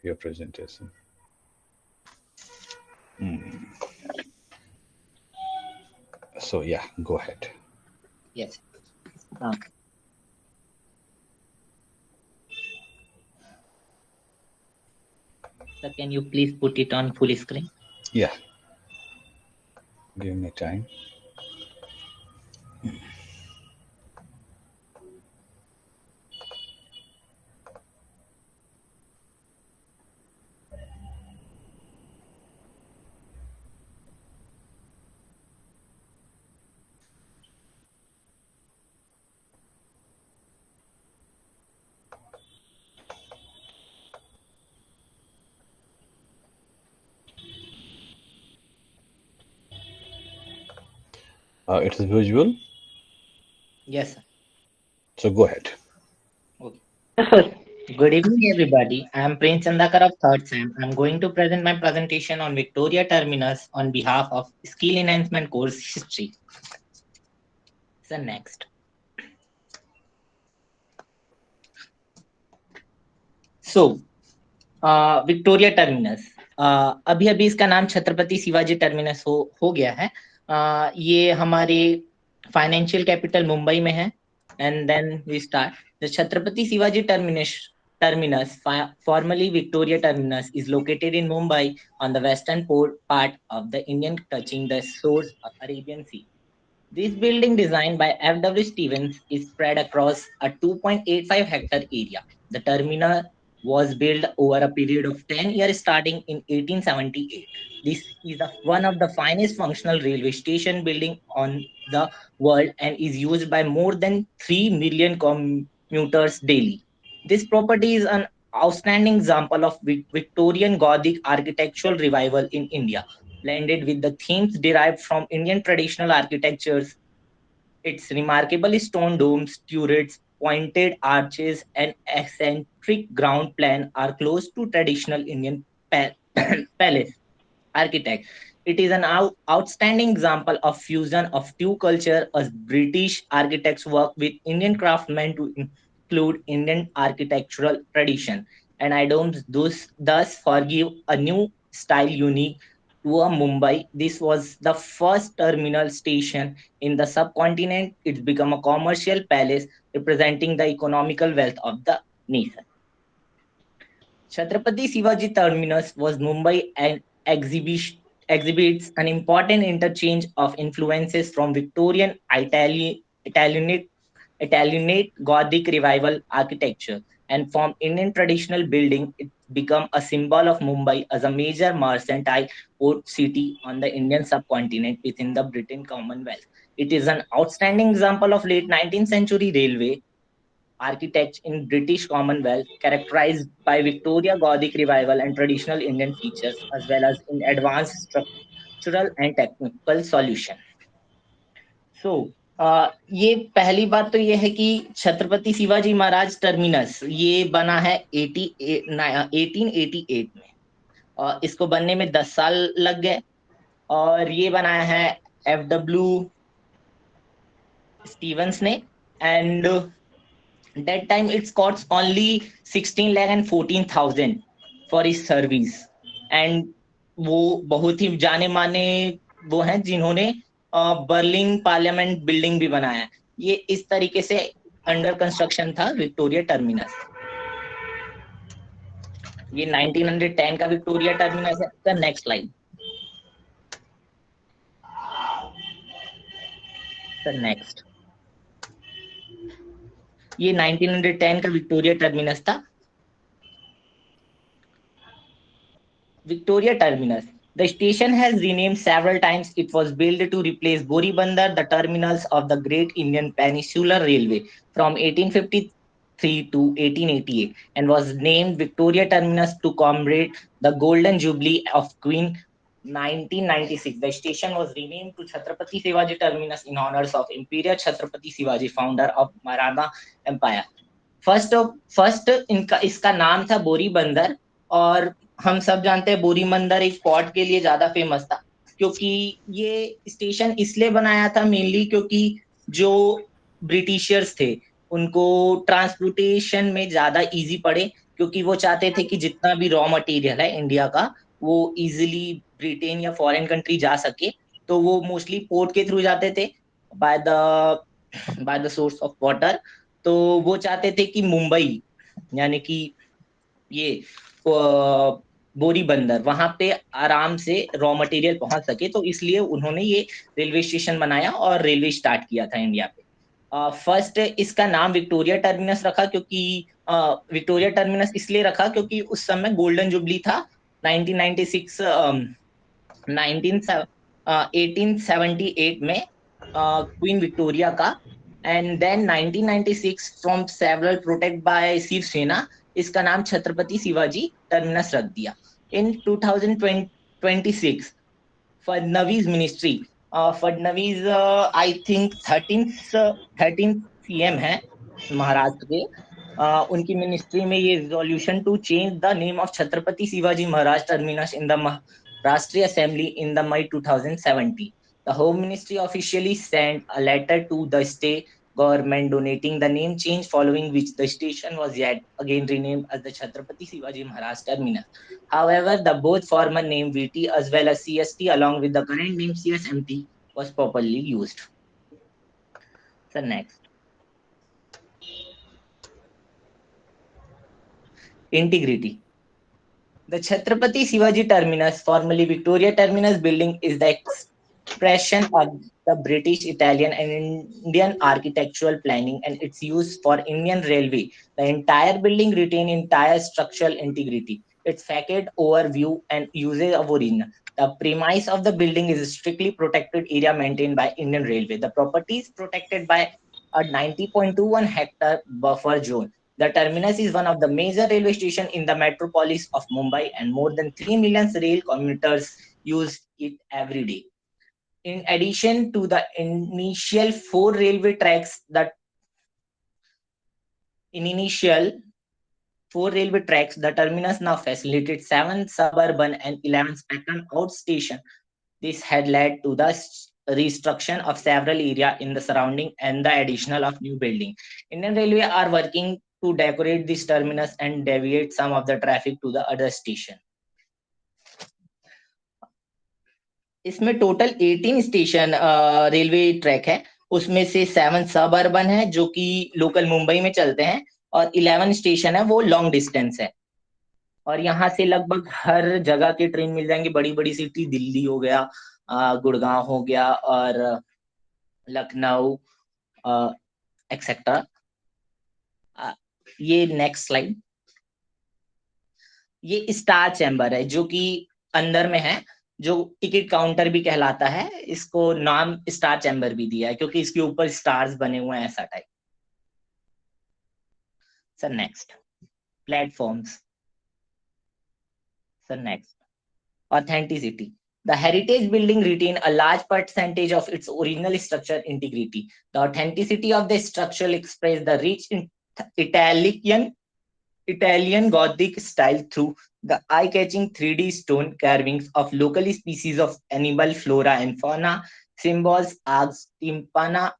your presentation. So yeah, go ahead. Yes. Sir, can you please put it on full screen? Yeah, give me time. It is visual, Yes, sir. so go ahead. Okay. Good evening, everybody. I am Prince Chandakar of third SEM. I am going to present my presentation on Victoria Terminus on behalf of Skill Enhancement Course History. So next. So Victoria terminus, अभी अभी इसका नाम Chhatrapati Shivaji terminus हो गया है। ये हमारे financial capital Mumbai में है। And then we start the Chhatrapati Shivaji terminus, formerly Victoria Terminus, is located in Mumbai on the western part of the Indian, touching the shores of Arabian Sea. This building, designed by F.W. Stevens, is spread across a 2.85 hectare area. The terminal was built over a period of 10 years starting in 1878. This is one of the finest functional railway station building on the world and is used by more than 3 million commuters daily. This property is an outstanding example of Victorian Gothic architectural revival in India, blended with the themes derived from Indian traditional architectures. Its remarkable stone domes, turrets, pointed arches, and eccentric ground plan are close to traditional Indian palace architect. It is an outstanding example of fusion of two cultures as British architects work with Indian craftsmen to include Indian architectural tradition. And I don't thus forgive a new style unique to a Mumbai. This was the first terminal station in the subcontinent. It's become a commercial palace representing the economical wealth of the nation. Chhatrapati Shivaji Terminus was Mumbai and exhibits an important interchange of influences from Victorian Italianate Gothic revival architecture and from Indian traditional building. It became a symbol of Mumbai as a major mercantile port city on the Indian subcontinent within the Britain Commonwealth. It is an outstanding example of late 19th century railway architecture in British Commonwealth, characterized by Victoria Gothic revival and traditional Indian features, as well as in advanced structural and technical solution. So, ये पहली बात तो ये है कि Chhatrapati Shivaji Maharaj terminus ये बना है 1888 में। इसको बनने में 10 साल लग गए और ये बनाया है एफ.डब्ल्यू. स्टीवंस ने। And that time it costs only 16 lakh and 14,000 for his service. and वो बहुत ही जाने माने वो हैं जिन्होंने बर्लिंग पार्लियामेंट बिल्डिंग भी बनाया है। ये इस तरीके से अंडर कंस्ट्रक्शन था विक्टोरिया टर्मिनस। ये 1910 का विक्टोरिया टर्मिनस है। The next slide. The next, ये 1910 का विक्टोरिया टर्मिनस था। Victoria Terminus. The station has renamed several times. It was built to replace Boribandar, the terminals of the Great Indian Peninsular Railway, from 1853 to 1888, and was named Victoria Terminus to commemorate the Golden Jubilee of Queen 1996. The station was renamed to Chhatrapati Shivaji Terminus in honors of Imperial Chhatrapati Shivaji, founder of Maratha Empire. First इनका इसका नाम था बोरी बंदर, और हम सब जानते हैं बोरी बंदर एक पोर्ट के लिए ज्यादा फेमस था, क्योंकि ये स्टेशन इसलिए बनाया था मेनली क्योंकि जो ब्रिटिशर्स थे उनको ट्रांसपोर्टेशन में ज्यादा इजी पड़े। क्योंकि वो चाहते थे कि जितना भी रॉ मटेरियल है इंडिया का वो इजीली ब्रिटेन या फॉरेन कंट्री जा सके, तो वो मोस्टली पोर्ट के थ्रू जाते थे, by the source of water. तो वो चाहते थे कि मुंबई, यानी कि ये बोरी बंदर, वहां पे आराम से रॉ मटेरियल पहुंच सके, तो इसलिए उन्होंने ये रेलवे स्टेशन बनाया और रेलवे स्टार्ट किया था इंडिया पे। फर्स्ट इसका नाम विक्टोरिया टर्मिनस रखा, क्योंकि विक्टोरिया टर्मिनस इसलिए रखा क्योंकि उस समय गोल्डन जुबली था, 1996 19 1878 में क्वीन विक्टोरिया का। And then 1996 from several protect by Shiv Sena, इसका नाम छत्रपति शिवाजी टर्मिनस रख दिया। In 2026 Fadnavis ministry, Fadnavis I think 13 CM है महाराष्ट्र के, उनकी मिनिस्ट्री में ये resolution to change the name of Chhatrapati Shivaji Maharaj terminus in the Rashtriya Assembly in the May 2017. The Home Ministry officially sent a letter to the state government donating the name change, following which the station was yet again renamed as the Chhatrapati Shivaji Maharaj Terminus. However, the both former name VT as well as CST along with the current name CSMT was properly used. So next, integrity. The Chhatrapati Shivaji Terminus, formerly Victoria Terminus building, is the expression of the British, Italian, and Indian architectural planning and its use for Indian Railway. The entire building retains entire structural integrity. Its facade, overview, and usage of original. The premise of the building is a strictly protected area maintained by Indian Railway. The property is protected by a 90.21 hectare buffer zone. The terminus is one of the major railway stations in the metropolis of Mumbai, and more than 3 million rail commuters use it every day. In addition to the initial 4 railway tracks, the terminus now facilitates 7 suburban and 11 spectrum out stations. This had led to the restructuring of several areas in the surrounding and the additional of new building. Indian Railway are working to decorate this terminus and deviate some of the traffic to the other station. इसमें total 18 station railway track है, उसमें से 7 सब urban है जो कि local Mumbai में चलते हैं, और 11 स्टेशन है वो लॉन्ग डिस्टेंस है। और यहाँ से लगभग हर जगह की ट्रेन मिल जाएंगी, बड़ी बड़ी सिटी, दिल्ली हो गया, गुड़गांव हो गया, और लखनऊ एक्सेट्रा। ये नेक्स्ट स्लाइड, ये स्टार चैम्बर है जो कि अंदर में है, जो टिकट काउंटर भी कहलाता है, इसको नाम स्टार चैम्बर भी दिया है क्योंकि इसके ऊपर स्टार्स बने हुए हैं, ऐसा type. Sir next, platforms. Sir next, authenticity. The heritage building retain a large percentage of its original structure integrity. The authenticity of the structure express the rich Italian Gothic style through the eye-catching 3D stone carvings of local species of animal flora and fauna, symbols, arcs, tympana,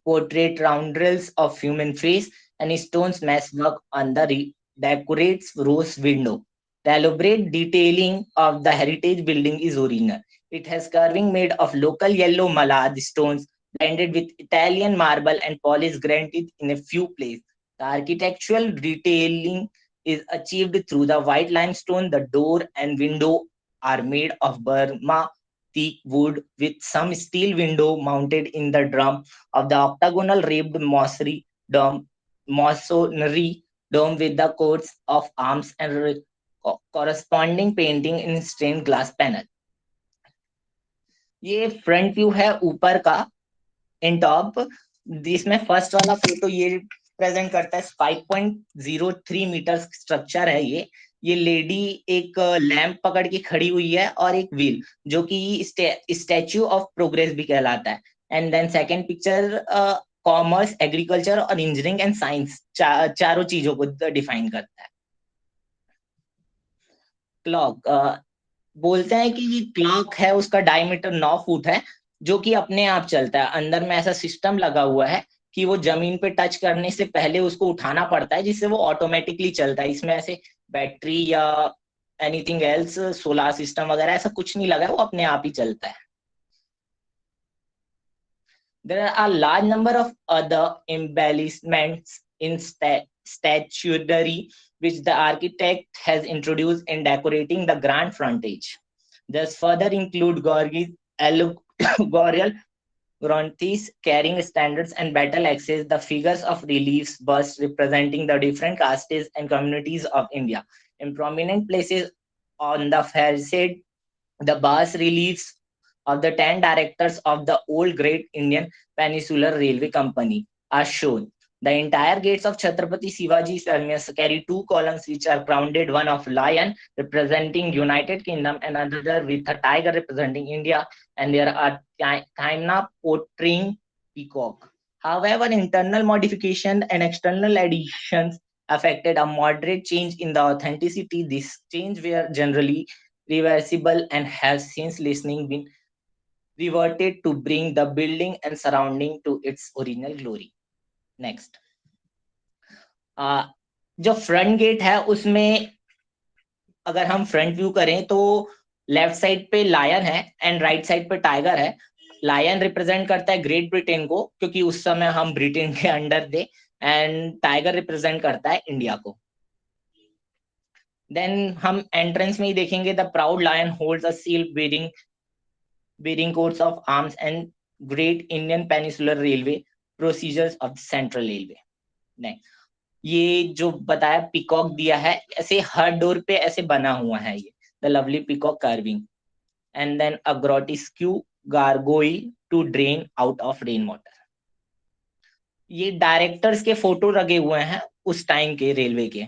portrait roundels of human face, and stones masswork on the decorates rose window. The elaborate detailing of the heritage building is original. It has carving made of local yellow malad stones blended with Italian marble and polish granted in a few places. The architectural detailing is achieved through the white limestone. The door and window are made of Burma teak wood with some steel window mounted in the drum of the octagonal ribbed masonry dome with the coats of arms and corresponding painting in stained glass panel. ये front view है ऊपर का इन top, जिसमें first वाला photo ये present करता है 5.03 metre structure है ये लेडी एक लैंप पकड़ के खड़ी हुई है और एक व्हील, जो कि स्टैच्यू ऑफ प्रोग्रेस भी कहलाता है। And then second picture commerce, agriculture और इंजीनियरिंग एंड साइंस चारों चीजों को डिफाइन करता है। क्लॉक, बोलते हैं कि ये क्लॉक है, उसका डायमीटर 9 फुट है, जो कि अपने आप चलता है। अंदर में ऐसा सिस्टम लगा हुआ है कि वो जमीन पे टच करने से पहले उसको उठाना पड़ता है, जिससे वो ऑटोमेटिकली चलता है। इसमें ऐसे बैटरी या एनीथिंग एल्स, सोलर सिस्टम वगैरह ऐसा कुछ नहीं लगा है, वो अपने आप ही चलता है। There are a large number of other embellishments in statuary which the architect has introduced in decorating the grand frontage. Thus, further include allegorical Gronthis carrying standards and battle axes, the figures of reliefs busts representing the different castes and communities of India. In prominent places on the facade, the bas reliefs of the 10 directors of the old Great Indian Peninsular Railway Company are shown. The entire gates of Chhatrapati Shivaji terminus carry two columns which are crowned, one of lion representing United Kingdom and another with a tiger representing India, and there are Taimna portraying peacock. However, internal modification and external additions affected a moderate change in the authenticity. This change were generally reversible and has since listening been reverted to bring the building and surrounding to its original glory. Next, जो front gate है उसमें अगर हम front view करें तो left side पे lion है and right side पे टाइगर है। लायन रिप्रेजेंट करता है ग्रेट ब्रिटेन को, क्योंकि उस समय हम ब्रिटेन के अंडर थे, एंड टाइगर रिप्रेजेंट करता है इंडिया को। देन हम एंट्रेंस में ही देखेंगे, the proud lion holds a shield bearing coats of arms and Great Indian Peninsular Railway procedures of the Central Railway. नहीं, ये जो बताया पिकॉक दिया है, ऐसे हर डोर पे ऐसे बना हुआ है ये, the lovely peacock carving, and then a grotesque gargoyle to drain out of rain water. ये डायरेक्टर्स के फोटो लगे हुए हैं उस टाइम के रेलवे के।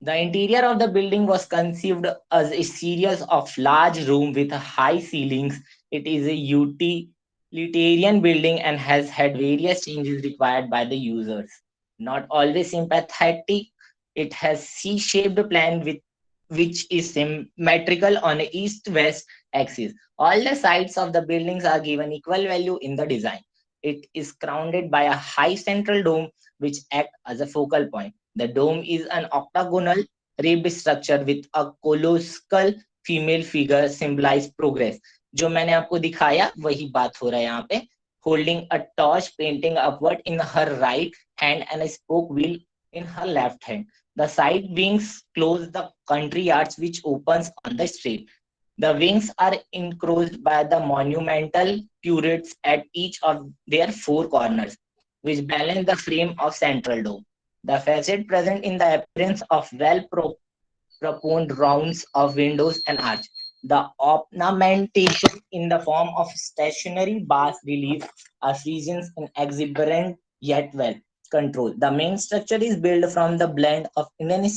The interior of the building was conceived as a series of large rooms with high ceilings. It is a utilitarian building and has had various changes required by the users. Not always sympathetic, it has C-shaped plan which is symmetrical on a east-west axis. All the sides of the buildings are given equal value in the design. It is crowned by a high central dome which acts as a focal point. The dome is an octagonal ribbed structure with a colossal female figure symbolize progress. जो मैंने आपको दिखाया वही बात हो रहा है यहाँ पे। Holding a torch painting upward in her right hand and a spoke wheel in her left hand. The side wings close the country arch which opens on the street. The wings are enclosed by the monumental turrets at each of their four corners, which balance the frame of central dome. The facade present in the appearance of well-proportioned rounds of windows and arch. The ornamentation in the form of stationary bas relief are regions in exuberant yet well controlled. The main structure is built from the blend of Indian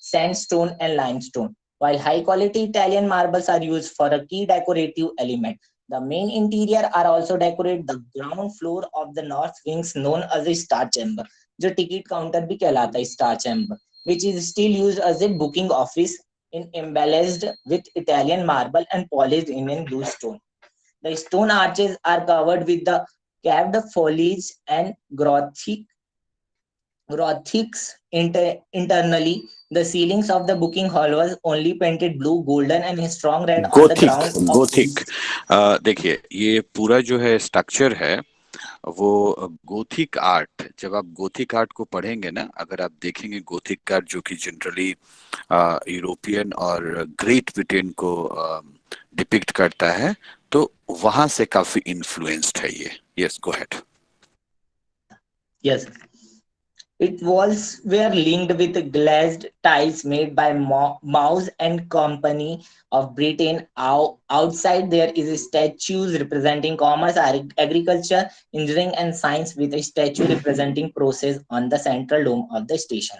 sandstone and limestone, while high-quality Italian marbles are used for a key decorative element. The main interior are also decorated the ground floor of the north wings known as a star chamber, जो ticket counter भी कहलाता है star chamber, which is still used as a booking office in embellished with Italian marble and polished Indian blue stone. The stone arches are covered with the carved foliage and Gothics internally. The ceilings of the booking hall was only painted blue, golden and strong red on the ground of Gothic देखिए ये पूरा जो है structure है वो Gothic art. जब आप Gothic art को पढ़ेंगे ना, अगर आप देखेंगे गोथिक आर्ट जो कि जनरली यूरोपियन और ग्रेट ब्रिटेन को डिपिक्ट करता है, तो वहां से काफी इन्फ्लुएंस्ड है ये। Yes, go ahead. Yes, its walls were linked with glazed tiles made by Mouse and Company of Britain. Outside there is statues representing commerce, agriculture, engineering and science, with a statue representing process on the central dome of the station.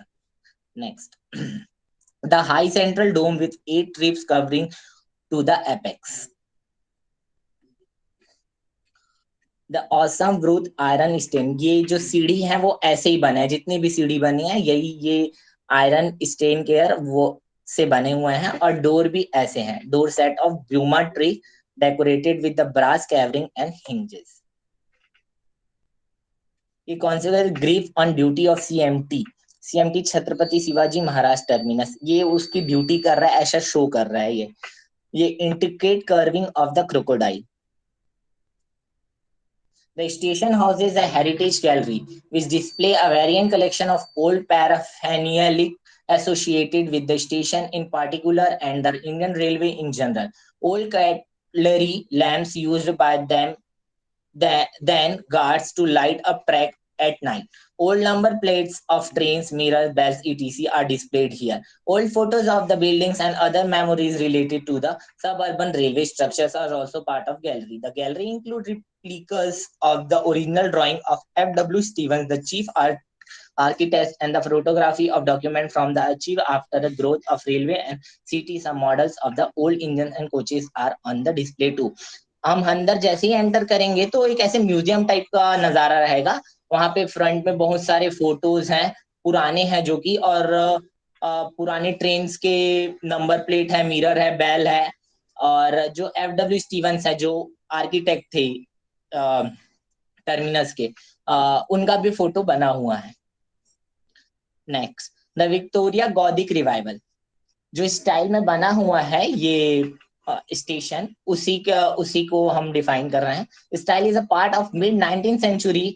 Next, the high central dome with 8 ribs covering to the apex. The awesome growth iron stain, ये जो सीढ़ी है वो ऐसे ही बना है, जितनी भी सीढ़ी बनी है यही ये आयरन स्टेन केयर वो से बने हुए हैं, और डोर भी ऐसे हैं। डोर सेट ऑफ ब्यूमा tree decorated with the brass carving and hinges. He considered grief on duty of CMT. CMT Chhatrapati Shivaji Maharaj terminus, ये उसकी ड्यूटी कर रहा है, ऐसा शो कर रहा है ये intricate carving of the crocodile. The station houses a heritage gallery which display a variant collection of old paraphernalia associated with the station in particular and the Indian Railway in general. Old cutlery lamps used by them then guards to light up track at night. Old number plates of trains, mirrors, bells, etc. are displayed here. Old photos of the buildings and other memories related to the suburban railway structures are also part of gallery. The gallery includes replicas of the original drawing of F.W. Stevens, the chief architect, and the photography of document from the achieved after the growth of railway and city. Some models of the old engines and coaches are on the display too. हम अंदर जैसे ही enter करेंगे तो एक ऐसे museum type का नजारा रहेगा। वहां पे फ्रंट में बहुत सारे फोटोज हैं, पुराने हैं जो कि, और पुराने ट्रेन्स के नंबर प्लेट है, मिरर है, बेल है, और जो F.W. स्टीवंस है जो आर्किटेक्ट थे टर्मिनस के, उनका भी फोटो बना हुआ है। Next, the Victoria Gothic revival, जो स्टाइल में बना हुआ है ये स्टेशन, उसी को हम डिफाइन कर रहे हैं। Style is a part of mid 19th century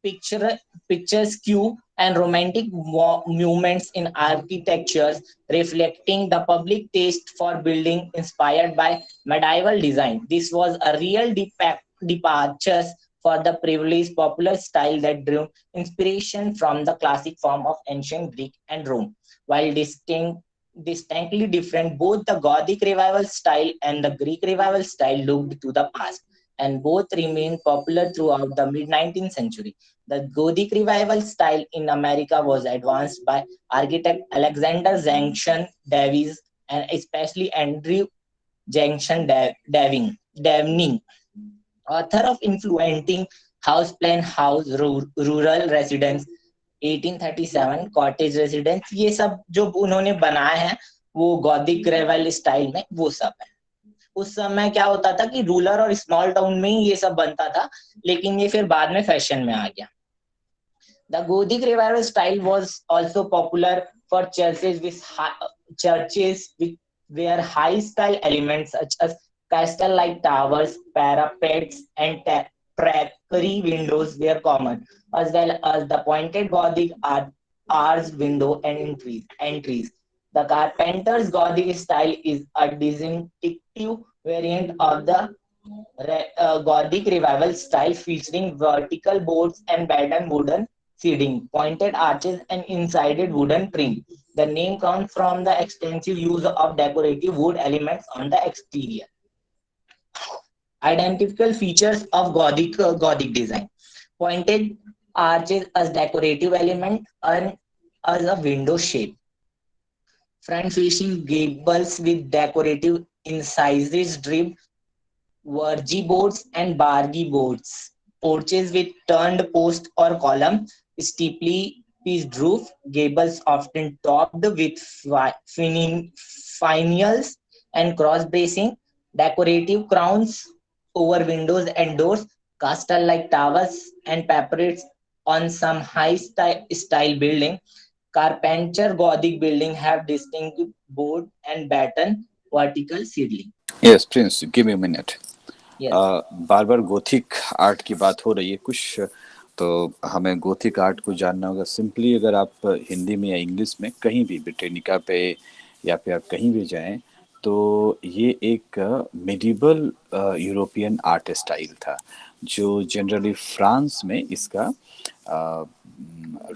picturesque and romantic movements in architecture, reflecting the public taste for building inspired by medieval design. This was a real departure for the previously popular style that drew inspiration from the classic form of ancient Greek and Rome. While distinctly different, both the Gothic revival style and the Greek revival style looked to the past, and both remained popular throughout the mid-19th century. The Gothic revival style in America was advanced by architect Alexander Junction Davies and especially Andrew Junction Downing, author of influencing House Plan House, Rural Residence, 1837, cottage residence, ये सब जो उन्होंने बनाए हैं वो Gothic revival style में वो सब है। उस समय क्या होता था कि रूरल और स्मॉल टाउन में ही ये सब बनता था, लेकिन ये फिर बाद में फैशन में आ गया। The Gothic revival style was also popular for churches with where high style elements such as castle like towers, parapets and tracery windows were common, as well as the pointed Gothic arched window and entries. The Carpenter's Gothic style is a distinctive variant of the Gothic revival style, featuring vertical boards and patterned wooden seating, pointed arches, and insided wooden trim. The name comes from the extensive use of decorative wood elements on the exterior. Identical features of Gothic design: pointed arches as decorative element and as a window shape, front-facing gables with decorative incised drip, vergy boards and bargy boards, porches with turned post or column, steeply pitched roof, gables often topped with finials and cross bracing, decorative crowns over windows and doors, castle-like towers and parapets on some high-style building. Carpenter Gothic building have distinctive board and batten vertical ceiling. Yes, Prince, give me a minute. Yes. Bar bar Gothic art की बात हो रही है कुछ, तो हमें Gothic art को जानना होगा। सिंपली अगर आप हिंदी में या इंग्लिश में कहीं भी ब्रिटेनिका पे या फिर आप कहीं भी जाएं, तो ये एक मिडिवल यूरोपियन आर्ट स्टाइल था जो जनरली फ्रांस में इसका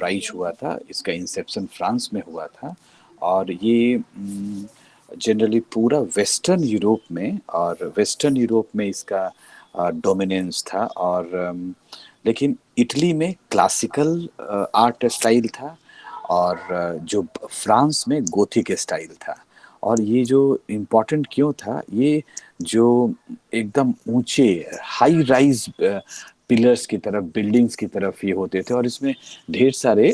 राइज हुआ था, इसका इंसेप्शन फ्रांस में हुआ था, और ये जनरली पूरा वेस्टर्न यूरोप में इसका डोमिनेंस था। और लेकिन इटली में क्लासिकल आर्ट स्टाइल था और जो फ्रांस में गोथिक स्टाइल था। और ये जो इम्पोर्टेंट क्यों था, ये जो एकदम ऊंचे हाई राइज पिलर्स की तरफ, बिल्डिंग्स की तरफ ये होते थे, और इसमें ढेर सारे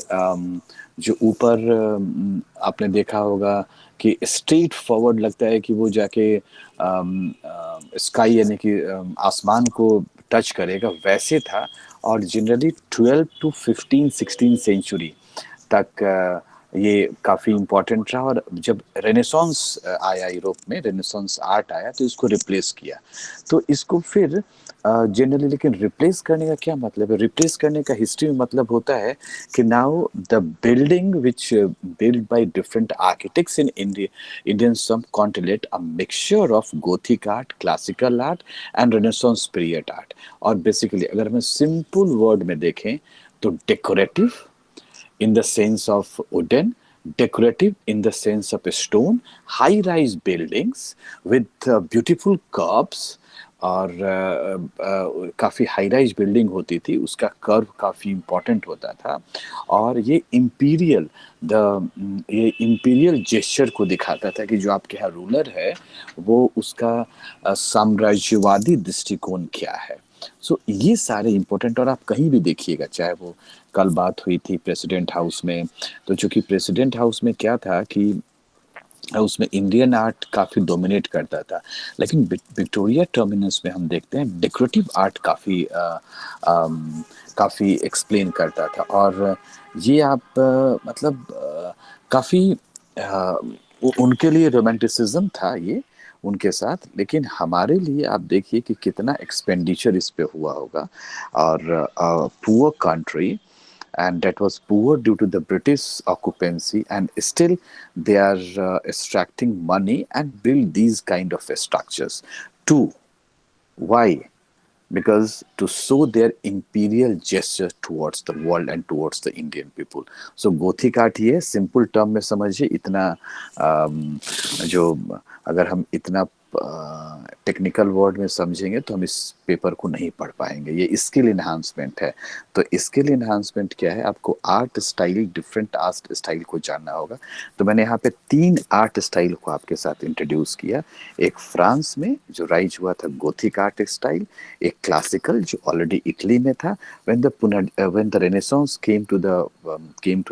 जो ऊपर आपने देखा होगा कि स्ट्रेट फॉरवर्ड लगता है कि वो जाके स्काई यानी कि आसमान को टच करेगा, वैसे था। और जनरली 12 टू 15 16 सेंचुरी तक ये काफ़ी इम्पोर्टेंट रहा। और जब रेनेसांस आया यूरोप में, रेनेसांस आर्ट आया तो इसको रिप्लेस किया। तो इसको फिर जनरली, लेकिन रिप्लेस करने का क्या मतलब है? रिप्लेस करने का हिस्ट्री में मतलब होता है कि now the building which build by different architects in Indian subcontinent, a mixture of Gothic art, classical art and Renaissance period art. और बेसिकली अगर हम सिंपल वर्ड में देखें तो decorative in the sense of wooden, decorative in the sense of stone, high-rise buildings with beautiful curves। और काफ़ी high rise building होती थी, उसका कर्व काफ़ी इम्पोर्टेंट होता था। और ये इम्पीरियल जेस्चर को दिखाता था कि जो आपके यहाँ रूलर है वो उसका साम्राज्यवादी दृष्टिकोण क्या है। सो ये सारे इम्पोर्टेंट। और आप कहीं भी देखिएगा, चाहे वो कल बात हुई थी प्रेसिडेंट हाउस में, तो चूंकि प्रेसिडेंट हाउस में क्या था कि उसमें इंडियन आर्ट काफ़ी डोमिनेट करता था, लेकिन विक्टोरिया टर्मिनस में हम देखते हैं डेकोरेटिव आर्ट काफ़ी एक्सप्लेन करता था। और ये आप काफ़ी उनके लिए रोमांटिसिज्म था ये उनके साथ, लेकिन हमारे लिए आप देखिए कि कितना एक्सपेंडिचर इस पे हुआ होगा। और poor country, and that was poor due to the British occupancy, and still they are extracting money and build these kind of structures. Two, why? Because to show their imperial gesture towards the world and towards the Indian people. So Gothic art ये simple term में समझिए, इतना जो अगर हम इतना technical word में समझेंगे तो हम इस पेपर को नहीं पढ़ पाएंगे। ये स्किल इन्हांसमेंट है। तो स्किल इन्हांसमेंट क्या है? आपको art style, different art style को जानना होगा। तो मैंने यहाँ पे 3 आर्ट स्टाइल को आपके साथ इंट्रोड्यूस किया। एक फ्रांस में जो राइज हुआ था गोथिक आर्ट स्टाइल, एक क्लासिकल जो ऑलरेडी इटली में था, when the Renaissance came to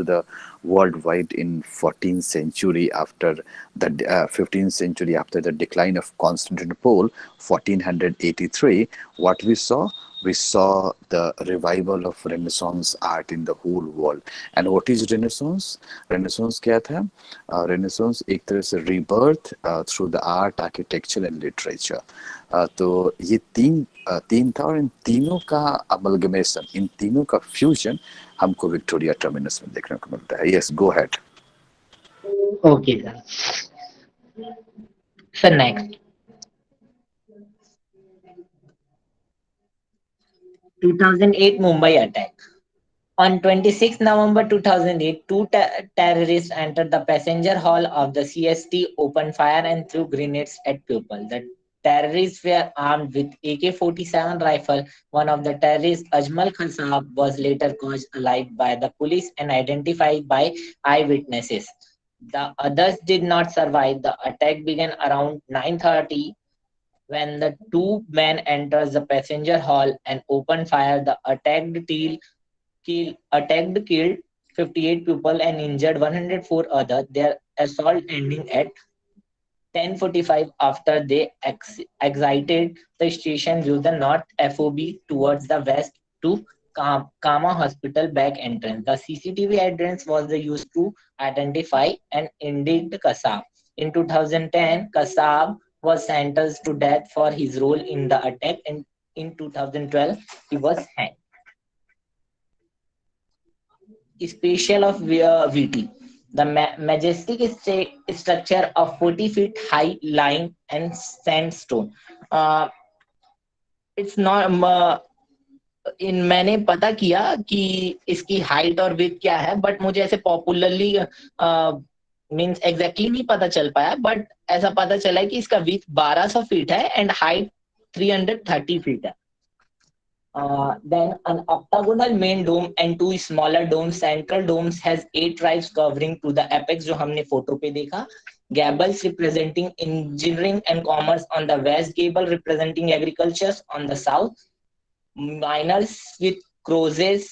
the worldwide in 14th century after the 15th century after the decline of Constantinople 1483, what we saw the revival of Renaissance art in the whole world. And what is Renaissance? Renaissance क्या था? Renaissance एक तरह से rebirth through the art, architecture and literature. तो ये तीन था, और इन तीनों का अमलगमेशन, इन तीनों का फ्यूजन हमको विक्टोरिया टर्मिनस में देखने को मिलता है। Yes, go ahead. Okay, sir. So next, 2008 Mumbai attack. On 26 November 2008, two terrorists entered the passenger hall of the CST, opened fire and threw grenades at people. The terrorists were armed with AK-47 rifle. One of the terrorists, Ajmal Khan Sahab, was later caught alive by the police and identified by eyewitnesses. The others did not survive. The attack began around 9:30 when the two men entered the passenger hall and opened fire. The killed 58 people and injured 104 others. Their assault ending at 10:45 after they exited the station through the north FOB towards the west to Kama Hospital back entrance. The CCTV entrance was used to identify and indict Kasab. In 2010, Kasab was sentenced to death for his role in the attack, and in 2012, he was hanged. Spatial of VT. The majestic structure of 40 feet high lime and sandstone. It's not मैंने पता किया कि इसकी height और width क्या है, but मुझे ऐसे पॉपुलरली मींस एग्जैक्टली नहीं पता चल पाया, बट ऐसा पता चला है कि इसका विड्थ 1200 फीट है एंड हाइट 330 feet है. Then an octagonal main dome and two smaller domes. Central domes has 8 tribes covering to the apex, जो हमने फोटो पे देखा. Gables representing engineering and commerce on the west, gable representing agriculture on the south. Miners with crosses,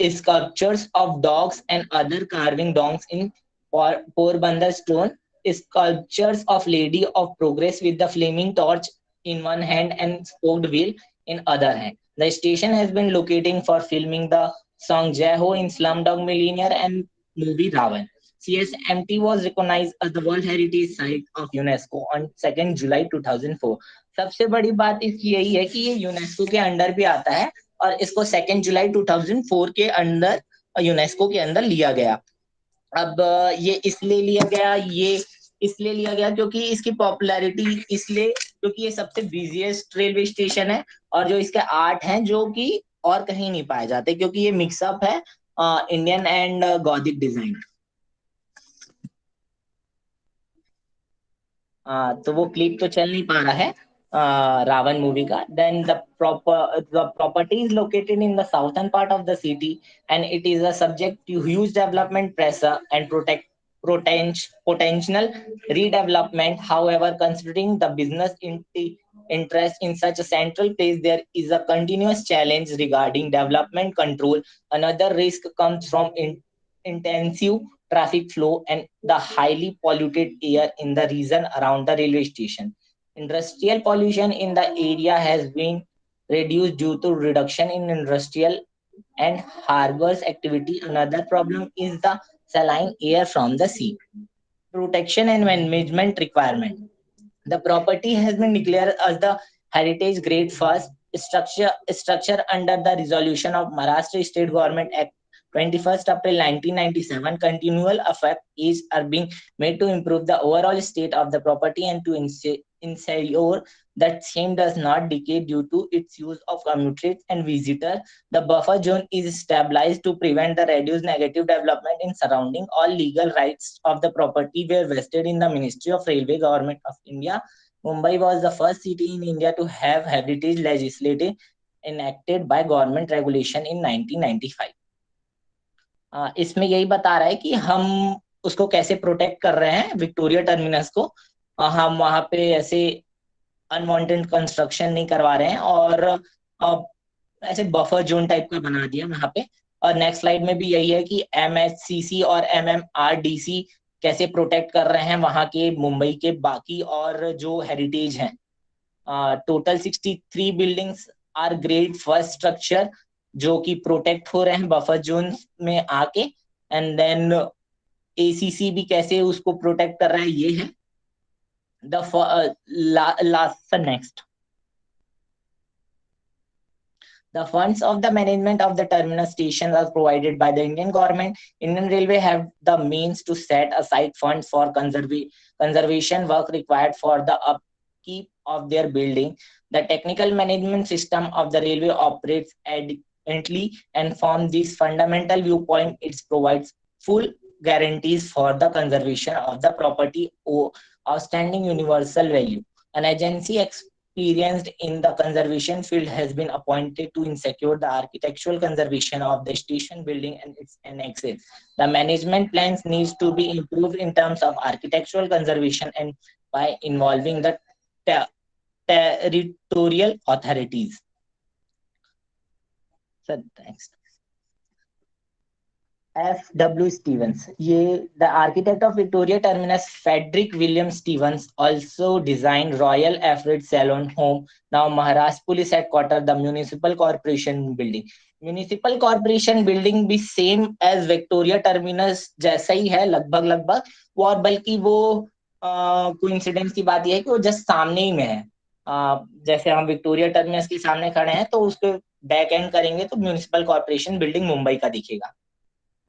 sculptures of dogs and other carving dogs in Porbandar stone, sculptures of Lady of Progress with the flaming torch in one hand and spoked wheel in other hand. The station has been locating for filming the song Jai Ho in Slumdog Millionaire and movie Ravan. CSMT was recognized as the World Heritage Site of UNESCO on 2nd July 2004. सबसे बड़ी बात इसकी यही है कि ये UNESCO के under भी आता है और इसको 2 जुलाई 2004 के अंदर यूनेस्को के अंदर लिया गया। अब ये इसलिए लिया गया क्योंकि इसकी पॉपुलैरिटी, इसलिए क्योंकि ये सबसे बिजिएस्ट रेलवे स्टेशन है और जो इसके आर्ट हैं जो कि और कहीं नहीं पाए जाते, क्योंकि ये मिक्सअप है इंडियन एंड गॉथिक डिजाइन। तो वो क्लिप तो चल नहीं पा रहा है रावण मूवी का। Then the property is located in the southern part of the city and it is a subject to huge development pressure and potential redevelopment. However, considering the business interest in such a central place, there is a continuous challenge regarding development control. Another risk comes from intensive traffic flow and the highly polluted air in the region around the railway station. Industrial pollution in the area has been reduced due to reduction in industrial and harbors activity. Another problem is the saline air from the sea. Protection and management requirement. The property has been declared as the heritage grade first structure under the resolution of Maharashtra State Government Act 21st April 1997. Continual efforts are being made to improve the overall state of the property and to ensure that same does not decay due to its use of commuters and visitors. The buffer zone is stabilized to prevent the reduced negative development in surrounding. All legal rights of the property were vested in the Ministry of Railway, Government of India. Mumbai was the first city in India to have heritage legislation enacted by government regulation in 1995. इसमें यही बता रहा है कि हम उसको कैसे protect कर रहे हैं विक्टोरिया टर्मिनस को। हम वहां पे ऐसे अनवांटेड कंस्ट्रक्शन नहीं करवा रहे हैं और ऐसे बफर जोन टाइप का बना दिया वहां पे। और नेक्स्ट स्लाइड में भी यही है कि MHCC और MMRDC कैसे प्रोटेक्ट कर रहे हैं वहां के मुंबई के बाकी और जो हेरिटेज हैं। Total 63 buildings are grade first structure जो कि प्रोटेक्ट हो रहे हैं बफर जोन में आके। एंड देन ACC भी कैसे उसको प्रोटेक्ट कर रहा है, ये है next. The funds of the management of the terminus stations are provided by the Indian government. Indian Railway have the means to set aside funds for conservation work required for the upkeep of their building. The technical management system of the railway operates adequately, and from this fundamental viewpoint, it provides full guarantees for the conservation of the property or outstanding universal value. An agency experienced in the conservation field has been appointed to ensure the architectural conservation of the station building and its annexes. The management plans needs to be improved in terms of architectural conservation and by involving the territorial authorities. So, thanks. F.W. Stevens. The architect of Victoria Terminus, Frederick William Stevens, also designed Royal Alfred Salon Home, now Maharashtra Police Headquarters, the Municipal Corporation Building. Municipal corporation building भी same as Victoria terminus जैसा ही है लगभग वो, और बल्कि वो coincidence की बात यह है कि वो जस्ट सामने ही में है। जैसे हम विक्टोरिया टर्मिनस के सामने खड़े हैं तो उसके बैक एंड करेंगे तो म्यूनिसिपल कॉर्पोरेशन बिल्डिंग मुंबई का दिखेगा।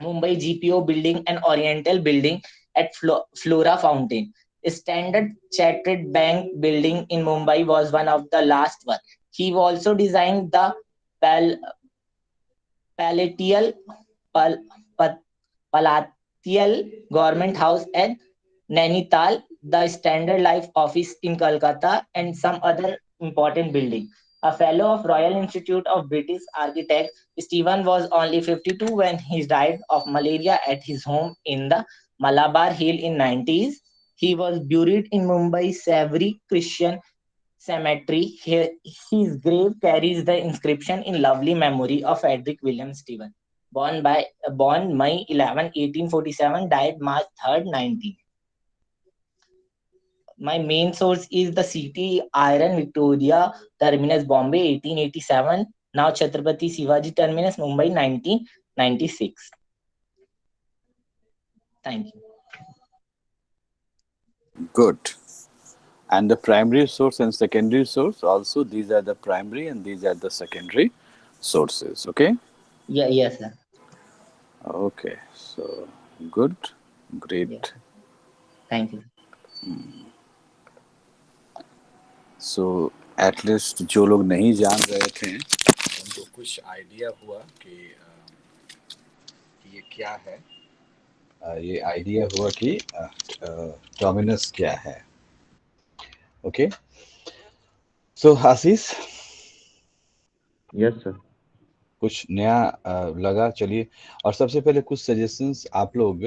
Mumbai GPO building and Oriental building at Flora Fountain. Standard Chartered Bank building in Mumbai was one of the last one. He also designed the Palatial Government House at Nainital, the Standard Life Office in Kolkata, and some other important buildings. A fellow of Royal Institute of British Architects, Stephen was only 52 when he died of malaria at his home in the Malabar Hill in 90s. He was buried in Mumbai Savory Christian Cemetery. His grave carries the inscription in lovely memory of Frederick William Stephen. born May 11, 1847, died March 3rd, 19. My main source is the City Iron Victoria Terminus, Bombay, 1887. Now Chhatrapati Shivaji Terminus, Mumbai, 1996. Thank you. Good. And the primary source and secondary source also, these are the primary and these are the secondary sources. Okay. Yeah, yes, sir. Okay. So good. Yeah. Great. Thank you. So at least जो लोग नहीं जान रहे थे उनको कुछ idea हुआ कि ये क्या है. ये आइडिया हुआ कि टर्मिनस क्या है. ओके. सो आशीष, यस सर. कुछ नया लगा. चलिए, और सबसे पहले कुछ सजेशंस आप लोग